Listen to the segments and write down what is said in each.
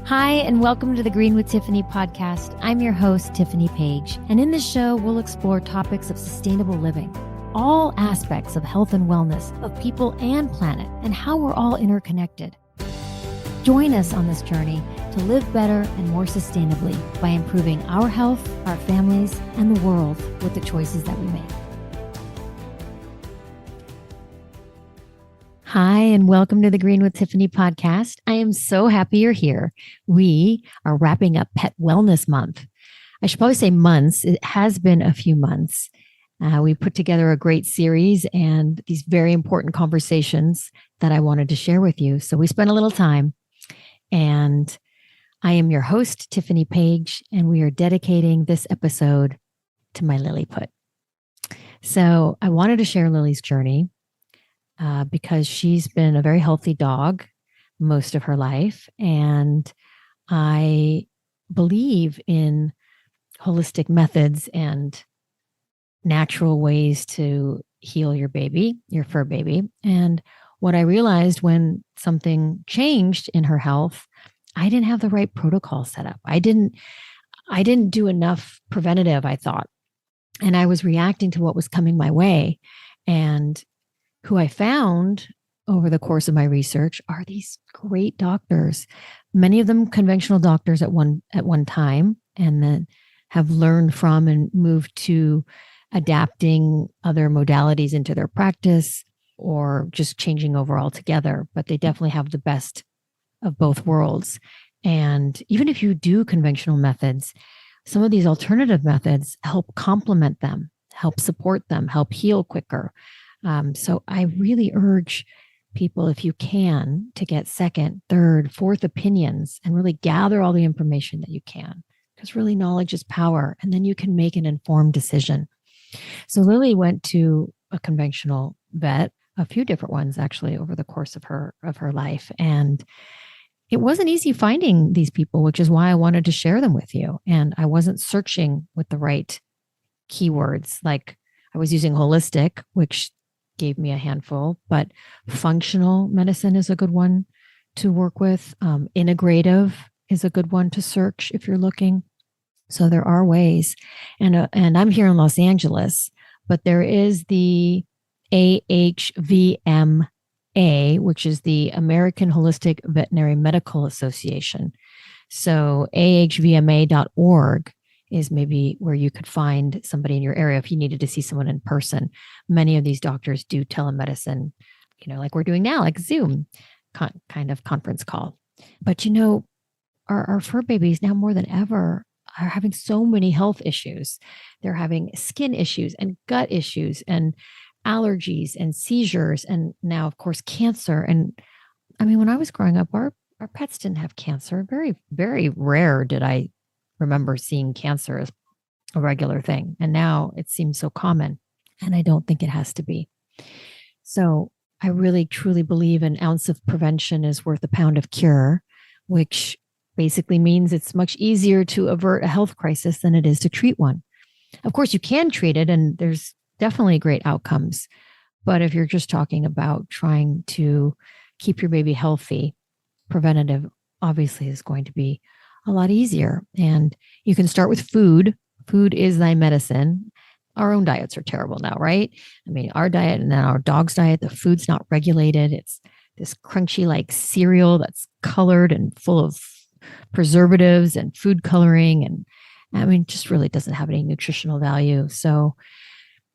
Hi, and welcome to the Green with Tiffany podcast. I'm your host, Tiffany Page, and in this show, we'll explore topics of sustainable living, all aspects of health and wellness of people and planet, and how we're all interconnected. Join us on this journey to live better and more sustainably by improving our health, our families, and the world with the choices that we make. Hi, and welcome to the Green with Tiffany podcast. I am so happy you're here. We are wrapping up Pet Wellness Month. I should probably say months. It has been a few months. We put together a great series and these very important conversations that I wanted to share with you. So we spent a little time, and I am your host, Tiffany Page, and we are dedicating this episode to my Lilliput. So I wanted to share Lily's journey. Because she's been a very healthy dog most of her life. And I believe in holistic methods and natural ways to heal your baby, your fur baby. And what I realized when something changed in her health, I didn't have the right protocol set up. I didn't do enough preventative, I thought. And I was reacting to what was coming my way. And who I found over the course of my research are these great doctors, many of them conventional doctors at one time, and then have learned from and moved to adapting other modalities into their practice or just changing over altogether. But they definitely have the best of both worlds. And even if you do conventional methods, some of these alternative methods help complement them, help support them, help heal quicker. So I really urge people, if you can, to get second, third, fourth opinions and really gather all the information that you can, because really knowledge is power, and then you can make an informed decision. So Lily went to a conventional vet, a few different ones actually over the course of her life, and it wasn't easy finding these people, which is why I wanted to share them with you. And I wasn't searching with the right keywords. Like I was using holistic, which gave me a handful, but functional medicine is a good one to work with. Integrative is a good one to search if you're looking. So there are ways. And I'm here in Los Angeles, but there is the AHVMA, which is the American Holistic Veterinary Medical Association. So ahvma.org is maybe where you could find somebody in your area if you needed to see someone in person. Many of these doctors do telemedicine, like we're doing now, like Zoom kind of conference call. But, our fur babies now more than ever are having so many health issues. They're having skin issues and gut issues and allergies and seizures. And now, of course, cancer. And I mean, when I was growing up, our pets didn't have cancer. Very, very rare did I remember seeing cancer as a regular thing. And now it seems so common. And I don't think it has to be. So I really, truly believe an ounce of prevention is worth a pound of cure, which basically means it's much easier to avert a health crisis than it is to treat one. Of course, you can treat it, and there's definitely great outcomes. But if you're just talking about trying to keep your baby healthy, preventative obviously is going to be a lot easier. And you can start with food. Food is thy medicine. Our own diets are terrible now, right? I mean, our diet and then our dog's diet, the food's not regulated. It's this crunchy like cereal that's colored and full of preservatives and food coloring. And I mean, just really doesn't have any nutritional value. So,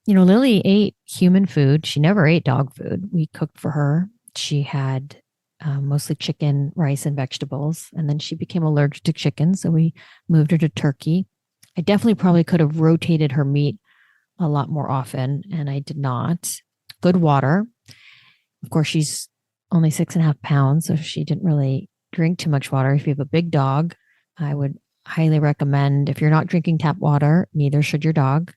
Lily ate human food. She never ate dog food. We cooked for her. She had mostly chicken, rice, and vegetables. And then she became allergic to chicken. So we moved her to turkey. I definitely probably could have rotated her meat a lot more often, and I did not. Good water. Of course, she's only 6.5 pounds, so she didn't really drink too much water. If you have a big dog, I would highly recommend, if you're not drinking tap water, neither should your dog.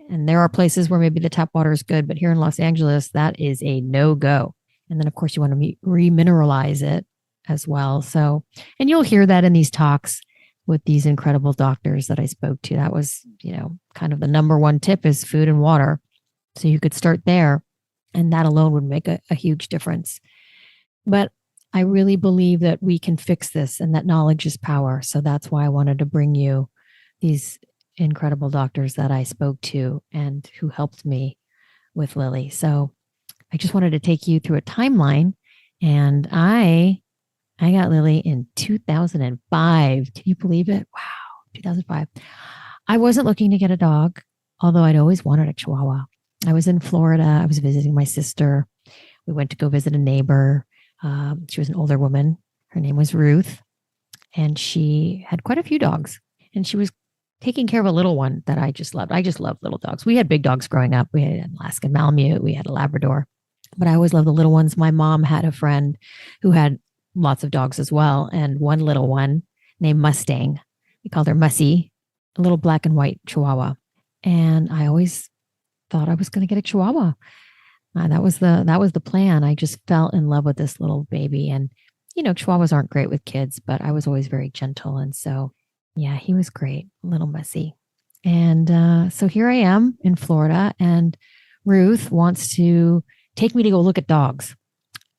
And there are places where maybe the tap water is good, but here in Los Angeles, that is a no-go. And then, of course, you want to remineralize it as well. So, and you'll hear that in these talks with these incredible doctors that I spoke to. That was, kind of the number one tip is food and water. So you could start there, and that alone would make a huge difference. But I really believe that we can fix this and that knowledge is power. So that's why I wanted to bring you these incredible doctors that I spoke to and who helped me with Lily. So I just wanted to take you through a timeline. And I got Lily in 2005. Can you believe it? Wow, 2005. I wasn't looking to get a dog, although I'd always wanted a Chihuahua. I was in Florida. I was visiting my sister. We went to go visit a neighbor. She was an older woman. Her name was Ruth, and she had quite a few dogs. And she was taking care of a little one that I just loved. I just loved little dogs. We had big dogs growing up. We had an Alaskan Malamute. We had a Labrador, but I always loved the little ones. My mom had a friend who had lots of dogs as well, and one little one named Mustang. We called her Mussy, a little black and white Chihuahua. And I always thought I was going to get a Chihuahua. That was the plan. I just fell in love with this little baby, and Chihuahuas aren't great with kids, but I was always very gentle, and so yeah, he was great, little Mussy. And so here I am in Florida, and Ruth wants to take me to go look at dogs.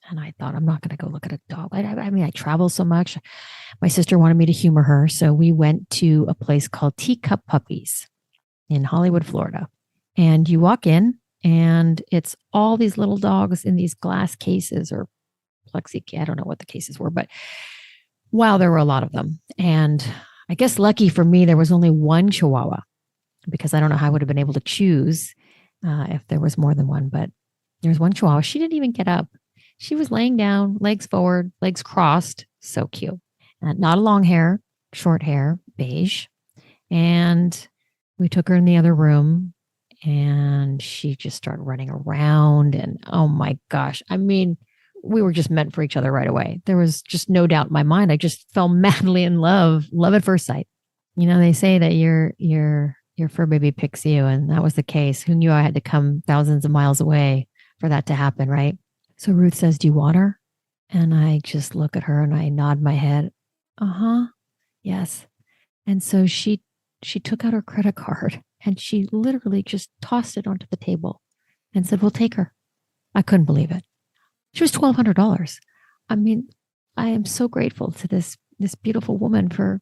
And I thought, I'm not going to go look at a dog. I mean, I travel so much. My sister wanted me to humor her. So we went to a place called Teacup Puppies in Hollywood, Florida. And you walk in, and it's all these little dogs in these glass cases or plexi. I don't know what the cases were, but wow, there were a lot of them. And I guess lucky for me, there was only one Chihuahua, because I don't know how I would have been able to choose if there was more than one. But there's one Chihuahua. She didn't even get up. She was laying down, legs forward, legs crossed. So cute. Not a long hair, short hair, beige. And we took her in the other room, and she just started running around. And oh my gosh, I mean, we were just meant for each other right away. There was just no doubt in my mind. I just fell madly in love at first sight. They say that your fur baby picks you, and that was the case. Who knew I had to come thousands of miles away for that to happen, right? So Ruth says, "Do you want her?" And I just look at her and I nod my head. Uh-huh. Yes. And so she took out her credit card, and she literally just tossed it onto the table and said, "We'll take her." I couldn't believe it. She was $1,200. I mean, I am so grateful to this beautiful woman for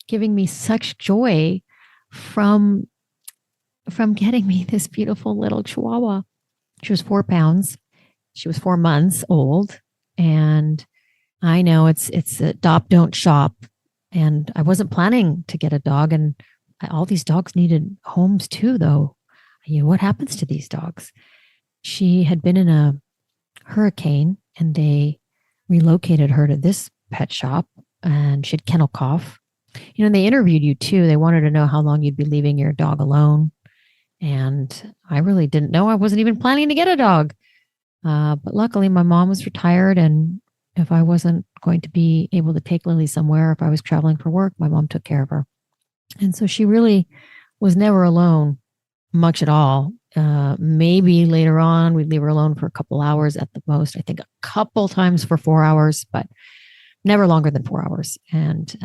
giving me such joy from getting me this beautiful little Chihuahua. She was 4 pounds. She was 4 months old. And I know it's adopt, don't shop. And I wasn't planning to get a dog. And all these dogs needed homes too, though. What happens to these dogs? She had been in a hurricane, and they relocated her to this pet shop, and she had kennel cough. They interviewed you too. They wanted to know how long you'd be leaving your dog alone. And I really didn't know. I wasn't even planning to get a dog. But luckily, my mom was retired, and if I wasn't going to be able to take Lily somewhere, if I was traveling for work, my mom took care of her. And so she really was never alone much at all. Maybe later on, we'd leave her alone for a couple hours at the most. I think a couple times for 4 hours, but never longer than 4 hours. And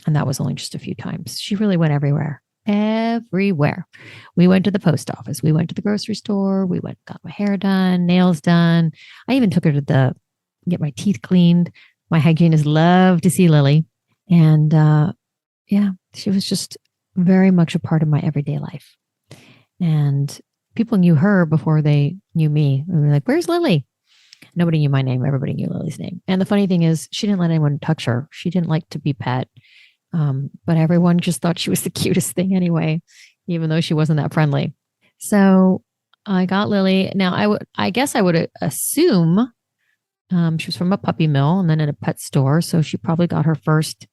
that was only just a few times. She really went everywhere. Everywhere. We went to the post office. We went to the grocery store. We got my hair done, nails done. I even took her to get my teeth cleaned. My hygienist loved to see Lily. And yeah, she was just very much a part of my everyday life. And people knew her before they knew me. They were like, "Where's Lily?" Nobody knew my name. Everybody knew Lily's name. And the funny thing is, she didn't let anyone touch her. She didn't like to be pet. But everyone just thought she was the cutest thing anyway, even though she wasn't that friendly. So I got Lily. Now I guess I would assume she was from a puppy mill and then in a pet store. So she probably got her first,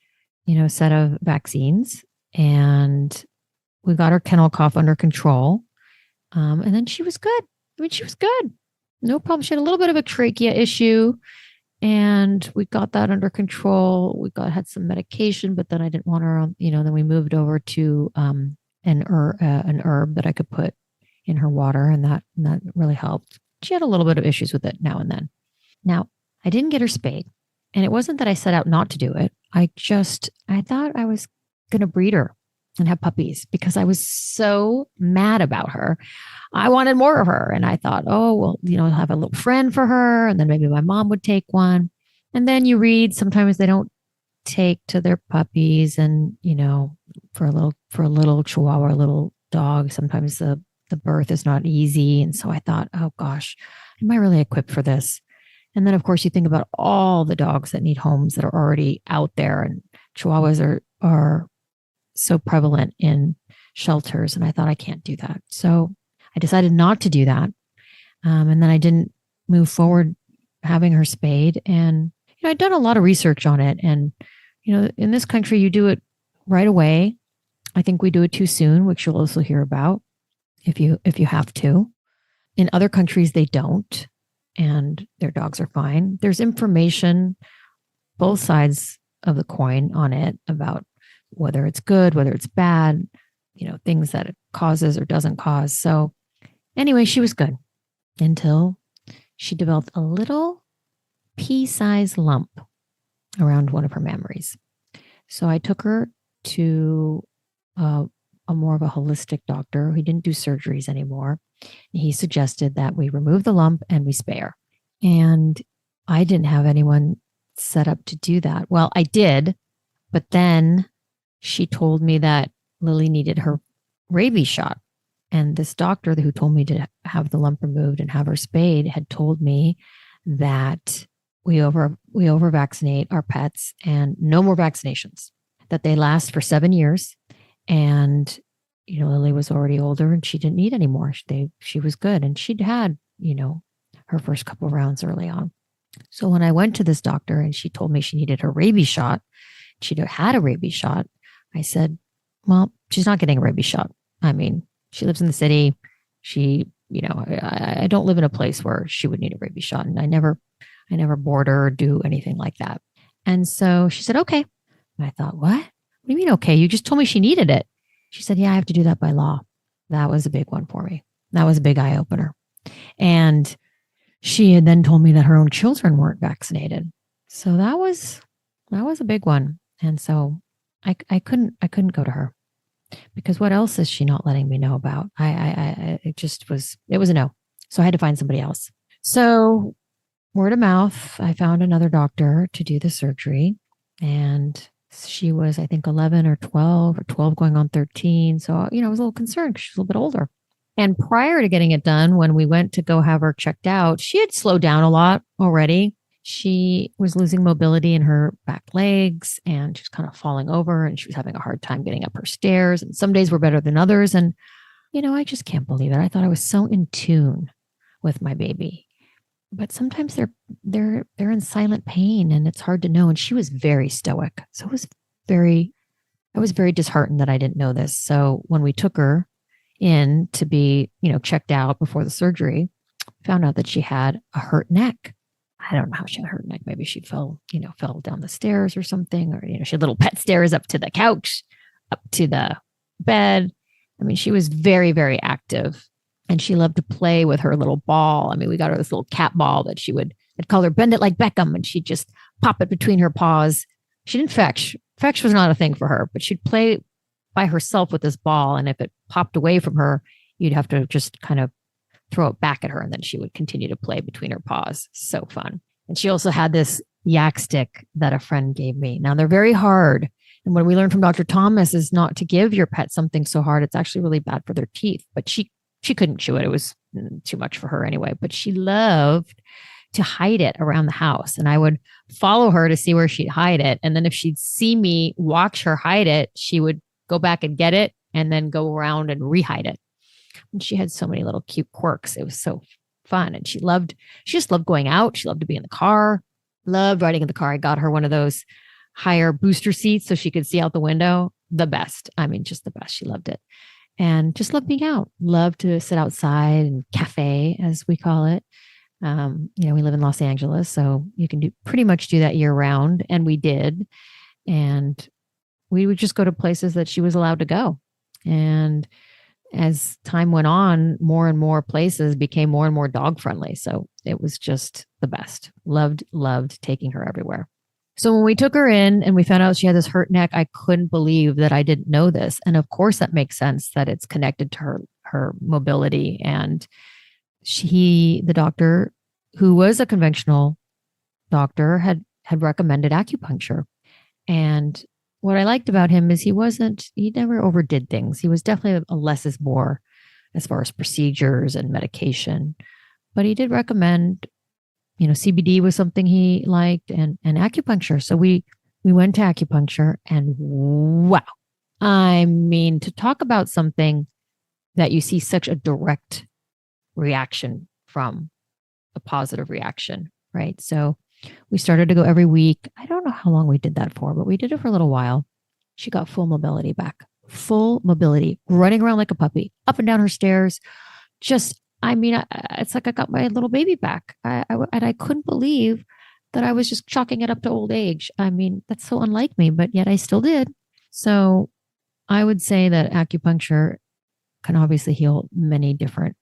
set of vaccines, and we got her kennel cough under control. And then she was good. I mean, she was good. No problem. She had a little bit of a trachea issue, and we got that under control. Had some medication, but then I didn't want her on, then we moved over to an herb that I could put in her water, and that really helped. She had a little bit of issues with it now and then. Now, I didn't get her spayed, and it wasn't that I set out not to do it. I thought I was going to breed her and have puppies because I was so mad about her. I wanted more of her. And I thought, oh, well, I'll have a little friend for her. And then maybe my mom would take one. And then you read sometimes they don't take to their puppies, and for a little Chihuahua, a little dog, sometimes the birth is not easy. And so I thought, oh gosh, am I really equipped for this? And then of course you think about all the dogs that need homes that are already out there, and Chihuahuas are so prevalent in shelters. And I thought I can't do that. So I decided not to do that. And then I didn't move forward having her spayed. And I'd done a lot of research on it. And, in this country, you do it right away. I think we do it too soon, which you'll also hear about if you have to. In other countries, they don't, and their dogs are fine. There's information, both sides of the coin on it about whether it's good, whether it's bad, things that it causes or doesn't cause. So anyway, she was good until she developed a little pea-sized lump around one of her mammaries. So I took her to a more of a holistic doctor. He didn't do surgeries anymore. He suggested that we remove the lump and we spay her. And I didn't have anyone set up to do that. Well, I did, but then she told me that Lily needed her rabies shot. And this doctor who told me to have the lump removed and have her spayed had told me that we over vaccinate our pets and no more vaccinations, that they last for 7 years. And, Lily was already older and she didn't need any more. She was good. And she'd had, her first couple of rounds early on. So when I went to this doctor and she told me she needed her rabies shot, she'd had a rabies shot. I said, well, she's not getting a rabies shot. I mean, she lives in the city. I don't live in a place where she would need a rabies shot. And I never board her or do anything like that. And so she said, okay. And I thought, what? What do you mean, okay? You just told me she needed it. She said, yeah, I have to do that by law. That was a big one for me. That was a big eye opener. And she had then told me that her own children weren't vaccinated. So that was a big one. And so I couldn't go to her, because what else is she not letting me know about? It was a no. So I had to find somebody else. So word of mouth, I found another doctor to do the surgery, and she was, I think, 11 or 12 going on 13. So, I was a little concerned because she's a little bit older. And prior to getting it done, when we went to go have her checked out, she had slowed down a lot already. She was losing mobility in her back legs and she was kind of falling over, and she was having a hard time getting up her stairs. And some days were better than others. And, I just can't believe it. I thought I was so in tune with my baby. But sometimes they're in silent pain and it's hard to know. And she was very stoic. So I was very disheartened that I didn't know this. So when we took her in to be, checked out before the surgery, found out that she had a hurt neck. I don't know how she had a hurt neck. Maybe she fell down the stairs or something, or, she had little pet stairs up to the couch, up to the bed. I mean, she was very, very active. And she loved to play with her little ball. I mean, we got her this little cat ball that I'd call her Bend It Like Beckham, and she'd just pop it between her paws. She didn't fetch. Fetch was not a thing for her, but she'd play by herself with this ball. And if it popped away from her, you'd have to just kind of throw it back at her. And then she would continue to play between her paws. So fun. And she also had this yak stick that a friend gave me. Now, they're very hard. And what we learned from Dr. Thomas is not to give your pet something so hard. It's actually really bad for their teeth. But she couldn't chew it. It was too much for her anyway, but she loved to hide it around the house. And I would follow her to see where she'd hide it. And then if she'd see me watch her hide it, she would go back and get it and then go around and rehide it. And she had so many little cute quirks. It was so fun. And she just loved going out. She loved to be in the car, loved riding in the car. I got her one of those higher booster seats so she could see out the window. The best. I mean, just the best. She loved it. And just loved being out, loved to sit outside and cafe, as we call it. We live in Los Angeles, so you can pretty much do that year round. And we did. And we would just go to places that she was allowed to go. And as time went on, more and more places became more and more dog friendly. So it was just the best. Loved taking her everywhere. So when we took her in and we found out she had this hurt neck, I couldn't believe that I didn't know this. And of course, that makes sense that it's connected to her mobility. And the doctor, who was a conventional doctor, had had recommended acupuncture. And what I liked about him is he never overdid things. He was definitely a less is more as far as procedures and medication. But he did recommend, CBD was something he liked and acupuncture. So we went to acupuncture and wow. I mean, to talk about something that you see such a direct reaction from, a positive reaction, right? So we started to go every week. I don't know how long we did that for, but we did it for a little while. She got full mobility back, full mobility, running around like a puppy, up and down her stairs. It's like I got my little baby back. And I couldn't believe that I was just chalking it up to old age. I mean, that's so unlike me, but yet I still did. So I would say that acupuncture can obviously heal many different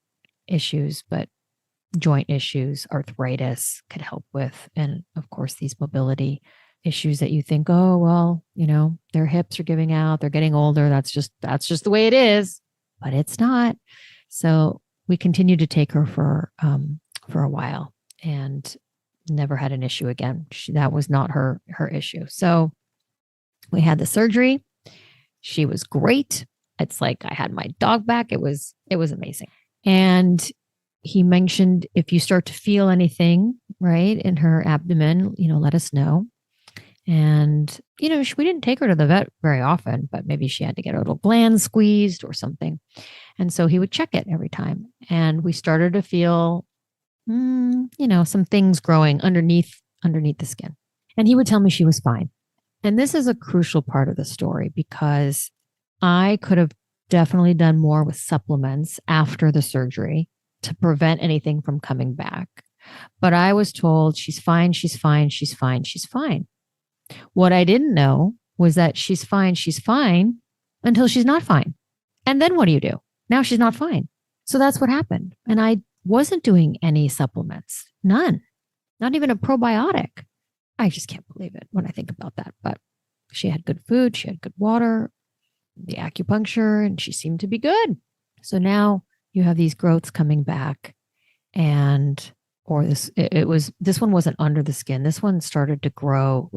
issues, but joint issues, arthritis could help with. And of course, these mobility issues that you think, oh, well, their hips are giving out, they're getting older. That's just the way it is, but it's not. So we continued to take her for a while and never had an issue again. That was not her issue. So we had the surgery. She was great. It's like I had my dog back. It was amazing. And he mentioned if you start to feel anything, right, in her abdomen, let us know. And, we didn't take her to the vet very often, but maybe she had to get her little gland squeezed or something. And so he would check it every time. And we started to feel, some things growing underneath the skin. And he would tell me she was fine. And this is a crucial part of the story because I could have definitely done more with supplements after the surgery to prevent anything from coming back. But I was told she's fine, she's fine, she's fine, she's fine. What I didn't know was that she's fine until she's not fine. And then what do? Now she's not fine. So that's what happened. And I wasn't doing any supplements, none, not even a probiotic. I just can't believe it when I think about that. But she had good food, she had good water, the acupuncture, and she seemed to be good. So now you have these growths coming back this one wasn't under the skin. This one started to grow,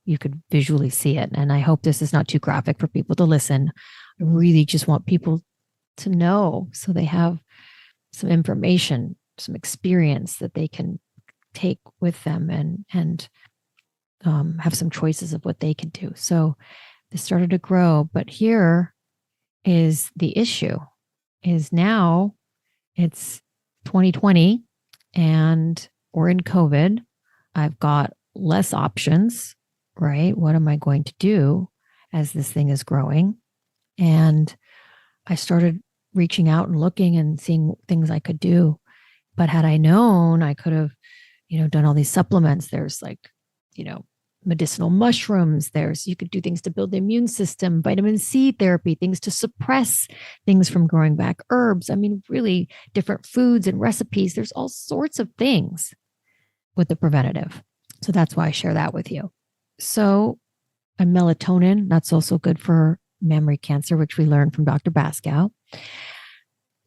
you could visually see it. And I hope this is not too graphic for people to listen. I really just want people to know so they have some information, some experience that they can take with them and have some choices of what they can do. So this started to grow, but here is the issue is now it's 2020 and we're in COVID. I've got less options, right? What am I going to do as this thing is growing? And I started reaching out and looking and seeing things I could do. But had I known, I could have, done all these supplements. There's medicinal mushrooms. You could do things to build the immune system, vitamin C therapy, things to suppress things from growing back, herbs. I mean, really different foods and recipes. There's all sorts of things with the preventative. So that's why I share that with you. So, and melatonin, that's also good for mammary cancer, which we learned from Dr. Baskow.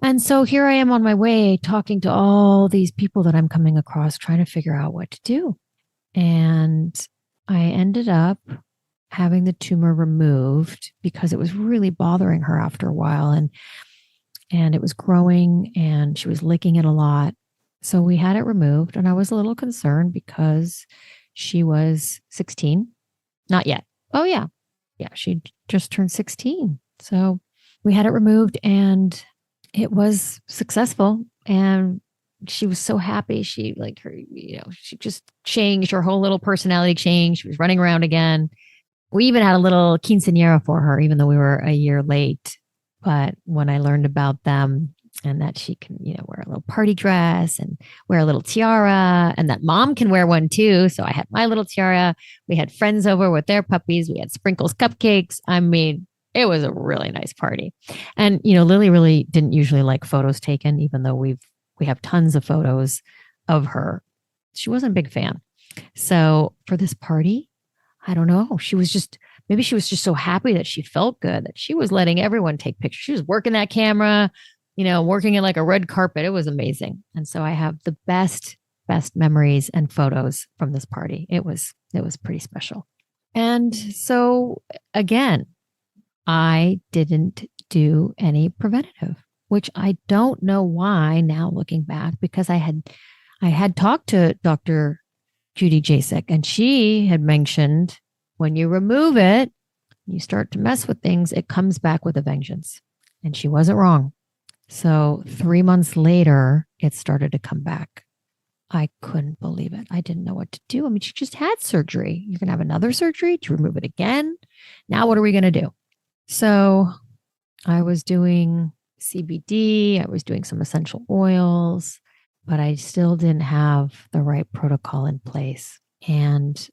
And so here I am on my way talking to all these people that I'm coming across, trying to figure out what to do. And I ended up having the tumor removed because it was really bothering her after a while. And it was growing and she was licking it a lot. So we had it removed and I was a little concerned because she was 16. Not yet. Oh, yeah. Yeah, she just turned 16. So we had it removed and it was successful. And she was so happy. She she just changed. Her whole little personality changed. She was running around again. We even had a little quinceañera for her, even though we were a year late. But when I learned about them and that she can, wear a little party dress and wear a little tiara and that mom can wear one too. So I had my little tiara. We had friends over with their puppies. We had sprinkles, cupcakes. I mean, it was a really nice party. And, Lily really didn't usually like photos taken, even though we have tons of photos of her. She wasn't a big fan. So for this party, I don't know. Maybe she was just so happy that she felt good that she was letting everyone take pictures. She was working that camera, working it like a red carpet. It was amazing. And so I have the best best memories and photos from this party. It was pretty special. And so again, I didn't do any preventative, which I don't know why now looking back, because I had talked to Dr. Judy Jasek, and she had mentioned when you remove it, you start to mess with things, it comes back with a vengeance. And she wasn't wrong. So 3 months later, it started to come back. I couldn't believe it. I didn't know what to do. I mean, she just had surgery. You're going to have another surgery to remove it again. Now, what are we going to do? So I was doing CBD, I was doing some essential oils, but I still didn't have the right protocol in place. And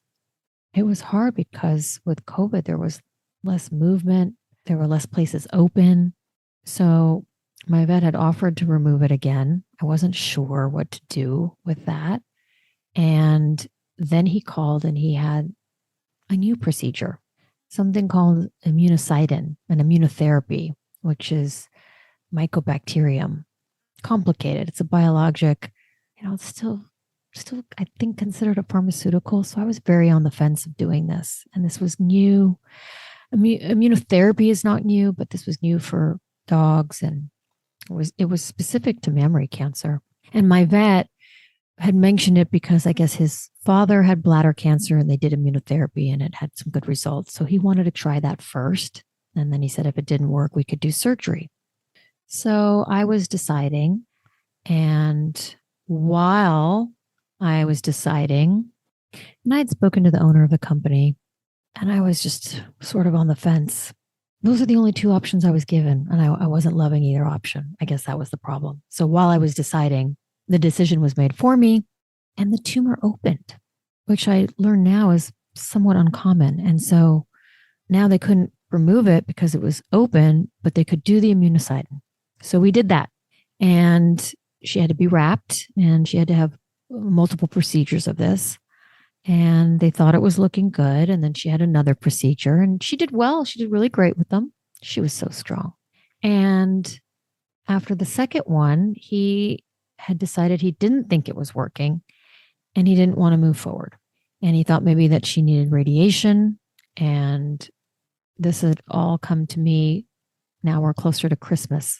it was hard because with COVID, there was less movement, there were less places open. So my vet had offered to remove it again. I wasn't sure what to do with that. And then he called and he had a new procedure, something called immunocytin, an immunotherapy, which is mycobacterium. Complicated. It's a biologic, it's still I think considered a pharmaceutical. So I was very on the fence of doing this. And this was new. Immunotherapy is not new, but this was new for dogs, and it was specific to mammary cancer. And my vet had mentioned it because I guess his father had bladder cancer and they did immunotherapy and it had some good results. So he wanted to try that first. And then he said if it didn't work, we could do surgery. So I was deciding. And while I was deciding, and I had spoken to the owner of the company, and I was just sort of on the fence. Those are the only two options I was given. And I wasn't loving either option. I guess that was the problem. So while I was deciding, the decision was made for me and the tumor opened, which I learned now is somewhat uncommon. And so now they couldn't remove it because it was open, but they could do the immunocytin. So we did that. And she had to be wrapped and she had to have multiple procedures of this. And they thought it was looking good. And then she had another procedure and she did well. She did really great with them. She was so strong. And after the second one, he had decided he didn't think it was working and he didn't want to move forward. And he thought maybe that she needed radiation. And this had all come to me. Now we're closer to Christmas.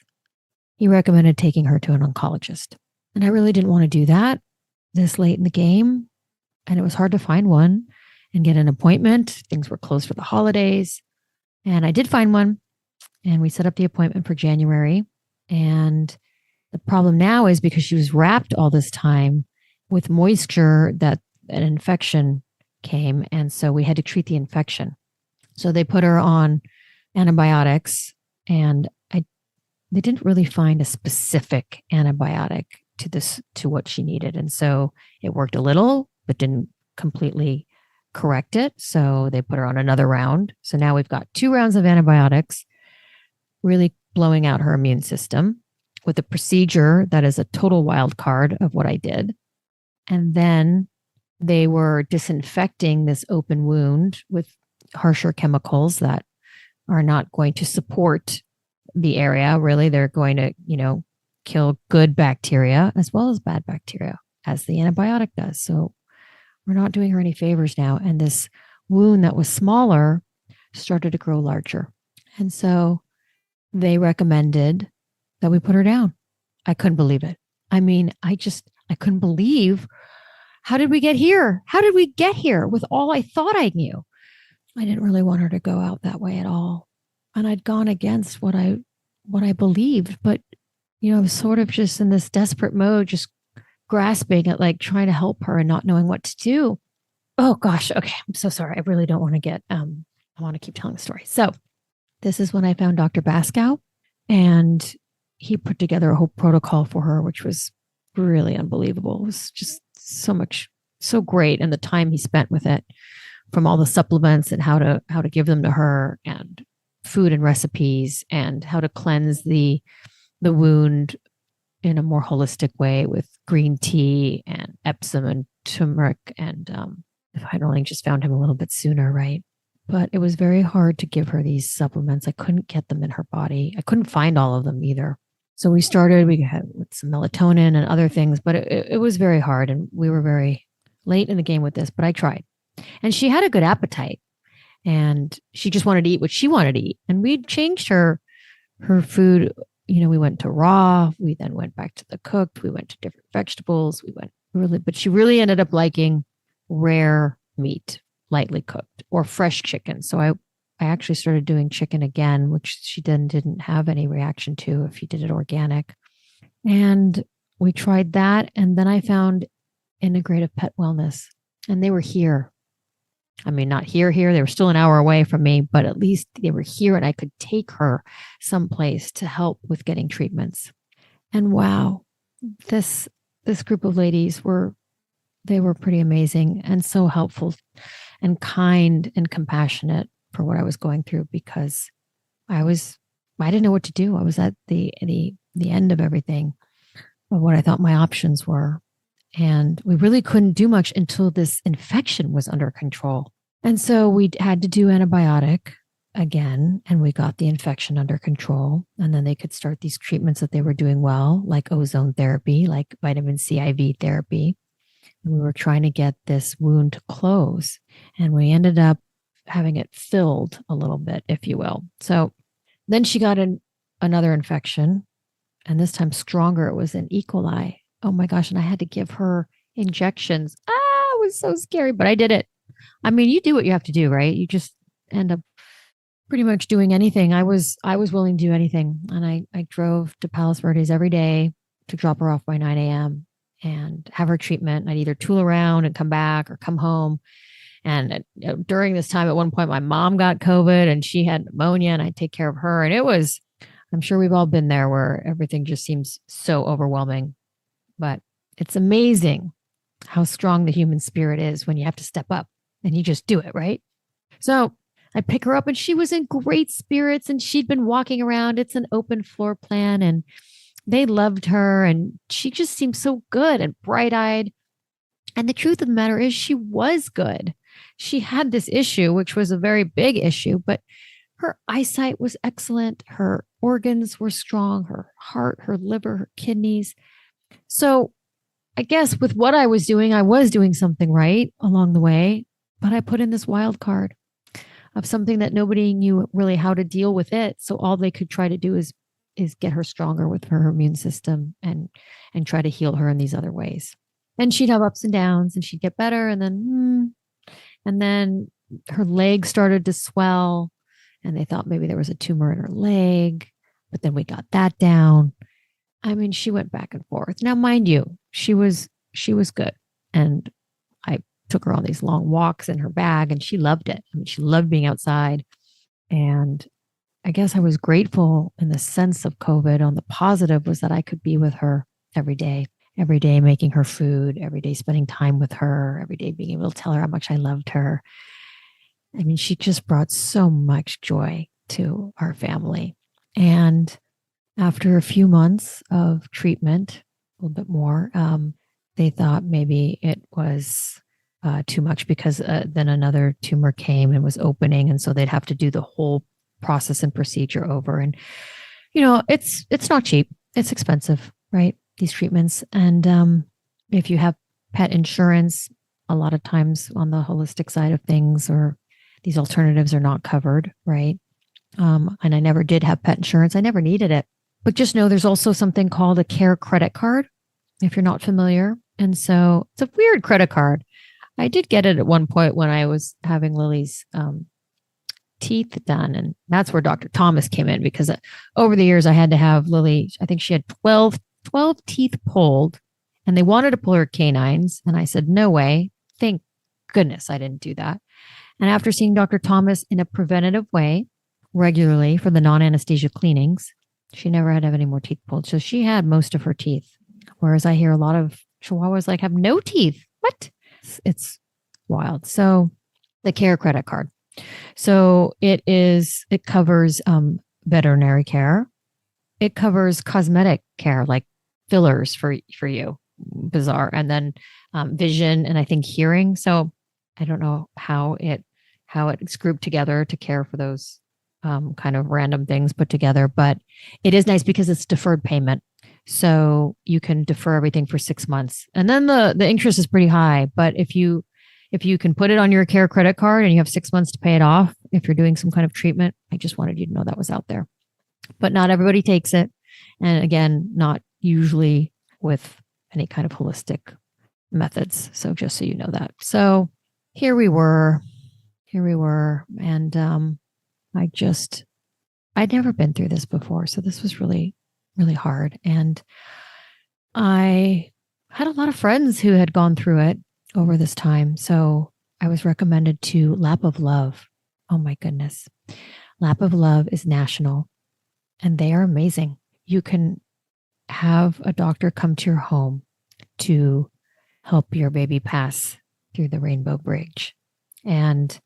He recommended taking her to an oncologist. And I really didn't want to do that this late in the game. And it was hard to find one and get an appointment. Things were closed for the holidays. And I did find one. And we set up the appointment for January. And the problem now is because she was wrapped all this time with moisture that an infection came. And so we had to treat the infection. So they put her on antibiotics and they didn't really find a specific antibiotic to what she needed. And so it worked a little, but didn't completely correct it. So they put her on another round. So now we've got 2 rounds of antibiotics, really blowing out her immune system with a procedure that is a total wild card of what I did. And then they were disinfecting this open wound with harsher chemicals that are not going to support the area. Really, they're going to, kill good bacteria as well as bad bacteria, as the antibiotic does. So we're not doing her any favors now. And this wound that was smaller started to grow larger. And so they recommended that we put her down. I couldn't believe it. I mean, I couldn't believe, how did we get here? How did we get here with all I thought I knew? I didn't really want her to go out that way at all. And I'd gone against what I believed, but I was sort of just in this desperate mode, just grasping at like trying to help her and not knowing what to do. Oh gosh. Okay. I'm so sorry. I really don't want to get, I want to keep telling the story. So this is when I found Dr. Baskow, and he put together a whole protocol for her, which was really unbelievable. It was just so great. And the time he spent with it, from all the supplements and how to give them to her, and food and recipes, and how to cleanse the wound in a more holistic way with green tea and Epsom and turmeric. And if I'd only just found him a little bit sooner, right? But it was very hard to give her these supplements. I couldn't get them in her body. I couldn't find all of them either. So we had with some melatonin and other things, but it was very hard. And we were very late in the game with this, but I tried. And she had a good appetite and she just wanted to eat what she wanted to eat. And we changed her food. We went to raw. We then went back to the cooked. We went to different vegetables. We went really, but she really ended up liking rare meat, lightly cooked or fresh chicken. So I actually started doing chicken again, which she then didn't have any reaction to if you did it organic. And we tried that. And then I found Integrative Pet Wellness, and they were here. I mean, not here. They were still an hour away from me, but at least they were here and I could take her someplace to help with getting treatments. And wow, this group of ladies they were pretty amazing and so helpful and kind and compassionate for what I was going through, because I didn't know what to do. I was at the end of everything of what I thought my options were. And we really couldn't do much until this infection was under control. And so we had to do antibiotic again, and we got the infection under control. And then they could start these treatments that they were doing well, like ozone therapy, like vitamin C IV therapy. And we were trying to get this wound to close. And we ended up having it filled a little bit, if you will. So then she got another infection, and this time stronger. It was an E. coli. Oh my gosh. And I had to give her injections. It was so scary, but I did it. I mean, you do what you have to do, right? You just end up pretty much doing anything. I was willing to do anything. And I drove to Palos Verdes every day to drop her off by 9 a.m. and have her treatment. I'd either tool around and come back or come home. And during this time, at one point, my mom got COVID and she had pneumonia, and I'd take care of her. And I'm sure we've all been there, where everything just seems so overwhelming. But it's amazing how strong the human spirit is when you have to step up and you just do it, right? So I pick her up and she was in great spirits, and she'd been walking around. It's an open floor plan, and they loved her, and she just seemed so good and bright eyed. And the truth of the matter is, she was good. She had this issue, which was a very big issue, but her eyesight was excellent. Her organs were strong, her heart, her liver, her kidneys. So I guess with what I was doing something right along the way, but I put in this wild card of something that nobody knew really how to deal with it. So all they could try to do is get her stronger with her immune system and try to heal her in these other ways. And she'd have ups and downs, and she'd get better. And then her leg started to swell, and they thought maybe there was a tumor in her leg, but then we got that down. I mean, she went back and forth. Now, mind you, she was good. And I took her on these long walks in her bag, and she loved it. I mean, she loved being outside. And I guess I was grateful in the sense of COVID. On the positive was that I could be with her every day, making her food, every day spending time with her, every day being able to tell her how much I loved her. I mean, she just brought so much joy to our family. And after a few months of treatment, a little bit more, they thought maybe it was too much, because then another tumor came and was opening. And so they'd have to do the whole process and procedure over. And, it's not cheap. It's expensive, right? These treatments. And if you have pet insurance, a lot of times on the holistic side of things, or these alternatives are not covered, right? And I never did have pet insurance. I never needed it. But just know there's also something called a care credit card, if you're not familiar. And so it's a weird credit card. I did get it at one point when I was having Lily's teeth done. And that's where Dr. Thomas came in, because over the years I had to have Lily, I think she had 12 teeth pulled, and they wanted to pull her canines. And I said, no way. Thank goodness I didn't do that. And after seeing Dr. Thomas in a preventative way regularly for the non-anesthesia cleanings, she never had to have any more teeth pulled. So she had most of her teeth. Whereas I hear a lot of Chihuahuas have no teeth. What? It's wild. So the care credit card. So it covers veterinary care. It covers cosmetic care, like fillers for you. Bizarre. And then vision, and I think hearing. So I don't know how it's grouped together to care for those kind of random things put together, but it is nice because it's deferred payment. So you can defer everything for 6 months. And then the interest is pretty high. But if you can put it on your care credit card and you have 6 months to pay it off, if you're doing some kind of treatment, I just wanted you to know that was out there. But not everybody takes it. And again, not usually with any kind of holistic methods. So just so you know that. So here we were. And I'd never been through this before. So this was really, really hard. And I had a lot of friends who had gone through it over this time. So I was recommended to Lap of Love. Oh my goodness. Lap of Love is national and they are amazing. You can have a doctor come to your home to help your baby pass through the rainbow bridge. And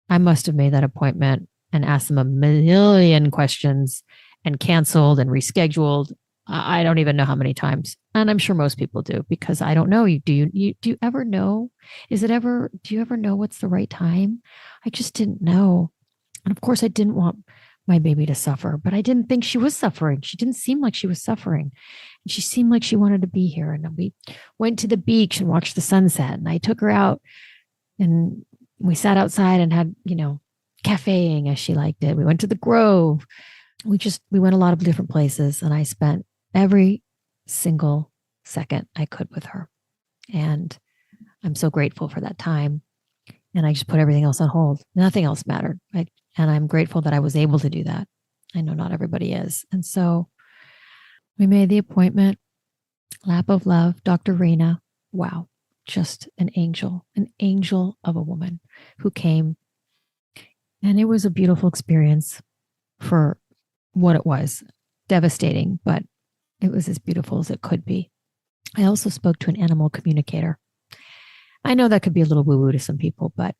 I must have made that appointment and asked them a million questions and canceled and rescheduled. I don't even know how many times. And I'm sure most people do because I don't know. Do you ever know? Do you ever know what's the right time? I just didn't know. And of course I didn't want my baby to suffer, but I didn't think she was suffering. She didn't seem like she was suffering. And she seemed like she wanted to be here. And we went to the beach and watched the sunset. And I took her out and we sat outside and had, cafeing as she liked it. We went to the Grove. We went a lot of different places and I spent every single second I could with her. And I'm so grateful for that time. And I just put everything else on hold. Nothing else mattered. And I'm grateful that I was able to do that. I know not everybody is. And so we made the appointment. Lap of Love, Dr. Rena. Wow. Just an angel of a woman who came. And it was a beautiful experience for what it was. Devastating, but it was as beautiful as it could be. I also spoke to an animal communicator. I know that could be a little woo-woo to some people, but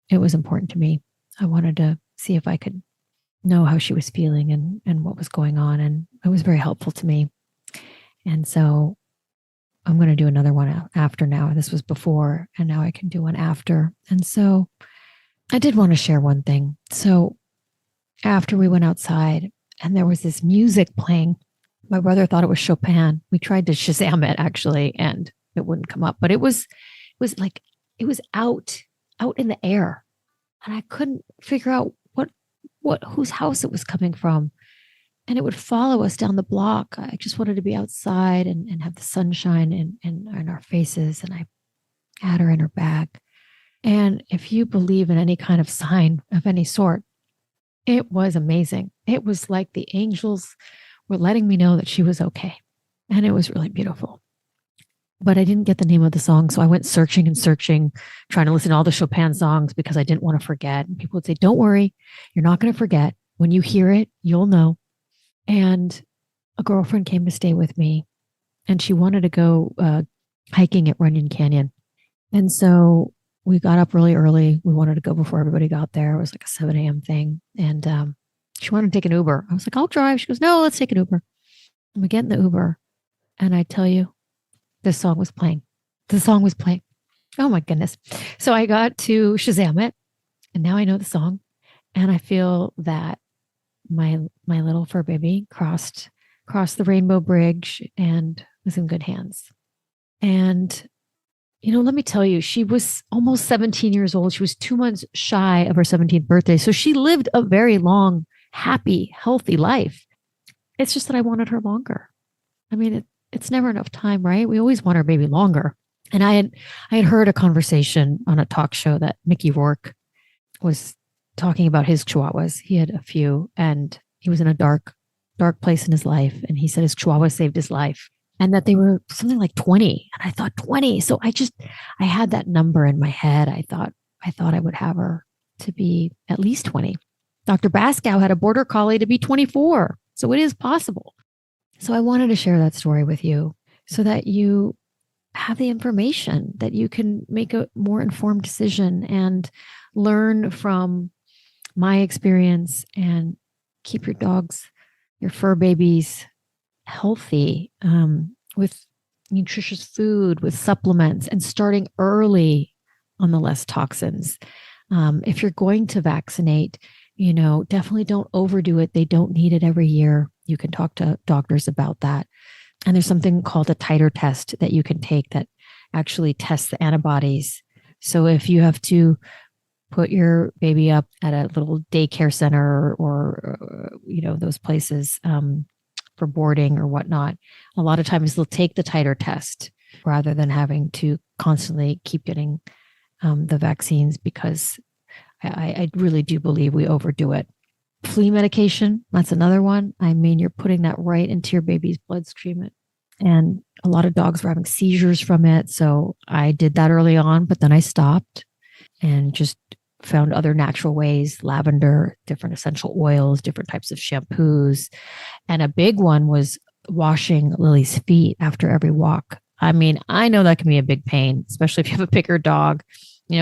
it was important to me. I wanted to see if I could know how she was feeling and what was going on. And it was very helpful to me. And so I'm going to do another one after now. This was before, and now I can do one after. And so I did want to share one thing. So after we went outside and there was this music playing, my brother thought it was Chopin. We tried to Shazam it actually, and it wouldn't come up, but it was out in the air. And I couldn't figure out whose house it was coming from. And it would follow us down the block. I just wanted to be outside and have the sunshine in our faces. And I had her in her bag. And if you believe in any kind of sign of any sort, it was amazing. It was like the angels were letting me know that she was okay. And it was really beautiful. But I didn't get the name of the song. So I went searching, trying to listen to all the Chopin songs because I didn't want to forget. And people would say, don't worry, you're not going to forget. When you hear it, you'll know. And a girlfriend came to stay with me and she wanted to go hiking at Runyon Canyon. And so we got up really early. We wanted to go before everybody got there. It was like a 7 a.m. thing. And she wanted to take an Uber. I was like, I'll drive. She goes, no, let's take an Uber. And we get in the Uber. And I tell you, this song was playing. Oh my goodness. So I got to Shazam it. And now I know the song. And I feel that my little fur baby crossed the rainbow bridge and was in good hands. And let me tell you, she was almost 17 years old. She was 2 months shy of her 17th birthday. So she lived a very long, happy, healthy life. It's just that I wanted her longer. I mean, it's never enough time, right? We always want our baby longer. And I had heard a conversation on a talk show that Mickey Rourke was talking about his Chihuahuas. He had a few and he was in a dark place in his life. And he said his Chihuahua saved his life and that they were something like 20. And I thought 20. So I had that number in my head. I thought I would have her to be at least 20. Dr. Baskow had a border collie to be 24. So it is possible. So I wanted to share that story with you so that you have the information that you can make a more informed decision and learn from my experience and keep your dogs, your fur babies healthy with nutritious food, with supplements, and starting early on the less toxins. If you're going to vaccinate, definitely don't overdo it. They don't need it every year. You can talk to doctors about that. And there's something called a titer test that you can take that actually tests the antibodies. So if you have to put your baby up at a little daycare center or those places for boarding or whatnot, a lot of times they'll take the titer test rather than having to constantly keep getting the vaccines, because I really do believe we overdo it. Flea medication, that's another one. I mean, you're putting that right into your baby's bloodstream. And a lot of dogs were having seizures from it. So I did that early on, but then I stopped and just found other natural ways, lavender, different essential oils, different types of shampoos. And a big one was washing Lily's feet after every walk. I mean, I know that can be a big pain, especially if you have a bigger dog.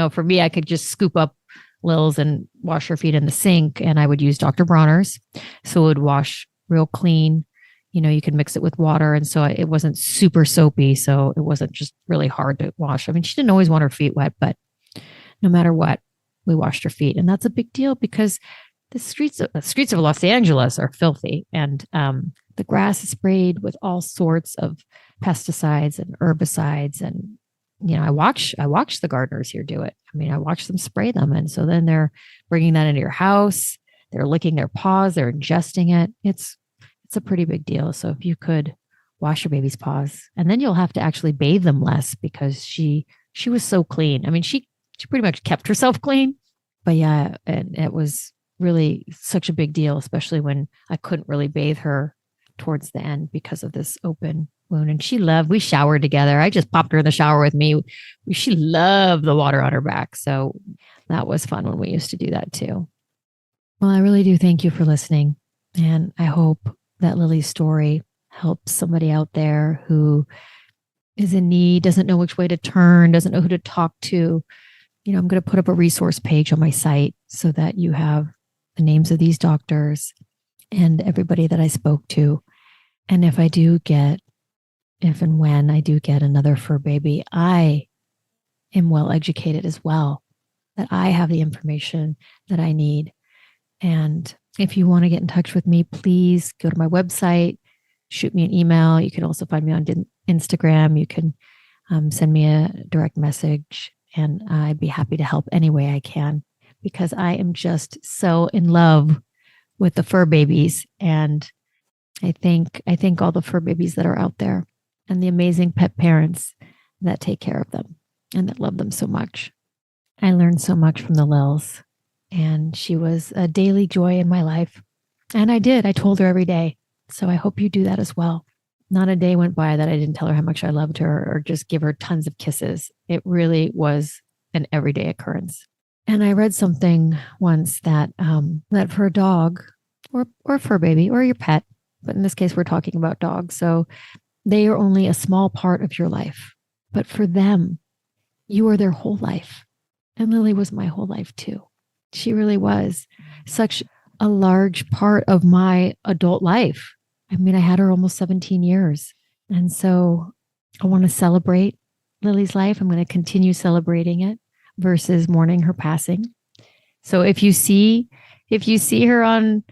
For me, I could just scoop up Lil's and wash her feet in the sink, and I would use Dr. Bronner's. So it would wash real clean. You could mix it with water. And so it wasn't super soapy. So it wasn't just really hard to wash. I mean, she didn't always want her feet wet, but no matter what, we washed her feet. And that's a big deal because the streets of Los Angeles are filthy. And the grass is sprayed with all sorts of pesticides and herbicides. And, I watch the gardeners here do it. I mean, I watch them spray them. And so then they're bringing that into your house. They're licking their paws. They're ingesting it. It's a pretty big deal. So if you could wash your baby's paws, and then you'll have to actually bathe them less because she was so clean. I mean, she pretty much kept herself clean, but yeah, and it was really such a big deal, especially when I couldn't really bathe her towards the end because of this open wound. And we showered together. I just popped her in the shower with me. She loved the water on her back. So that was fun when we used to do that too. Well, I really do thank you for listening. And I hope that Lily's story helps somebody out there who is in need, doesn't know which way to turn, doesn't know who to talk to. I'm going to put up a resource page on my site so that you have the names of these doctors and everybody that I spoke to. And if and when I do get another fur baby, I am well educated as well, that I have the information that I need. And if you want to get in touch with me, please go to my website, shoot me an email. You can also find me on Instagram. You can send me a direct message, and I'd be happy to help any way I can, because I am just so in love with the fur babies. And I think all the fur babies that are out there and the amazing pet parents that take care of them and that love them so much. I learned so much from the Lils, and she was a daily joy in my life. And I told her every day. So I hope you do that as well. Not a day went by that I didn't tell her how much I loved her or just give her tons of kisses. It really was an everyday occurrence. And I read something once that for a dog or a fur baby or your pet, but in this case, we're talking about dogs. So they are only a small part of your life, but for them, you are their whole life. And Lily was my whole life too. She really was such a large part of my adult life. I mean, I had her almost 17 years. And so I want to celebrate Lily's life. I'm going to continue celebrating it versus mourning her passing. So if you see her on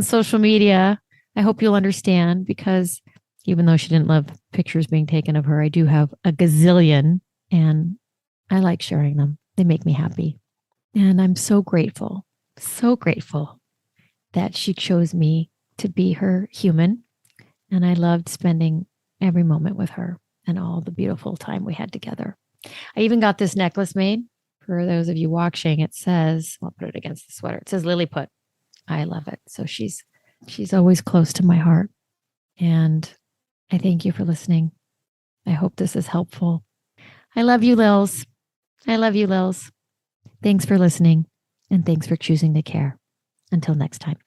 social media, I hope you'll understand, because even though she didn't love pictures being taken of her, I do have a gazillion, and I like sharing them. They make me happy. And I'm so grateful that she chose me to be her human. And I loved spending every moment with her and all the beautiful time we had together. I even got this necklace made for those of you watching. It says, I'll put it against the sweater. It says Lilliput. I love it. So she's always close to my heart. And I thank you for listening. I hope this is helpful. I love you, Lils. Thanks for listening, and thanks for choosing to care. Until next time.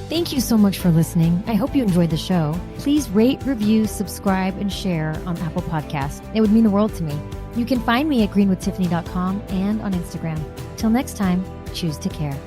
Thank you so much for listening. I hope you enjoyed the show. Please rate, review, subscribe, and share on Apple Podcasts. It would mean the world to me. You can find me at greenwithtiffany.com and on Instagram. Till next time, choose to care.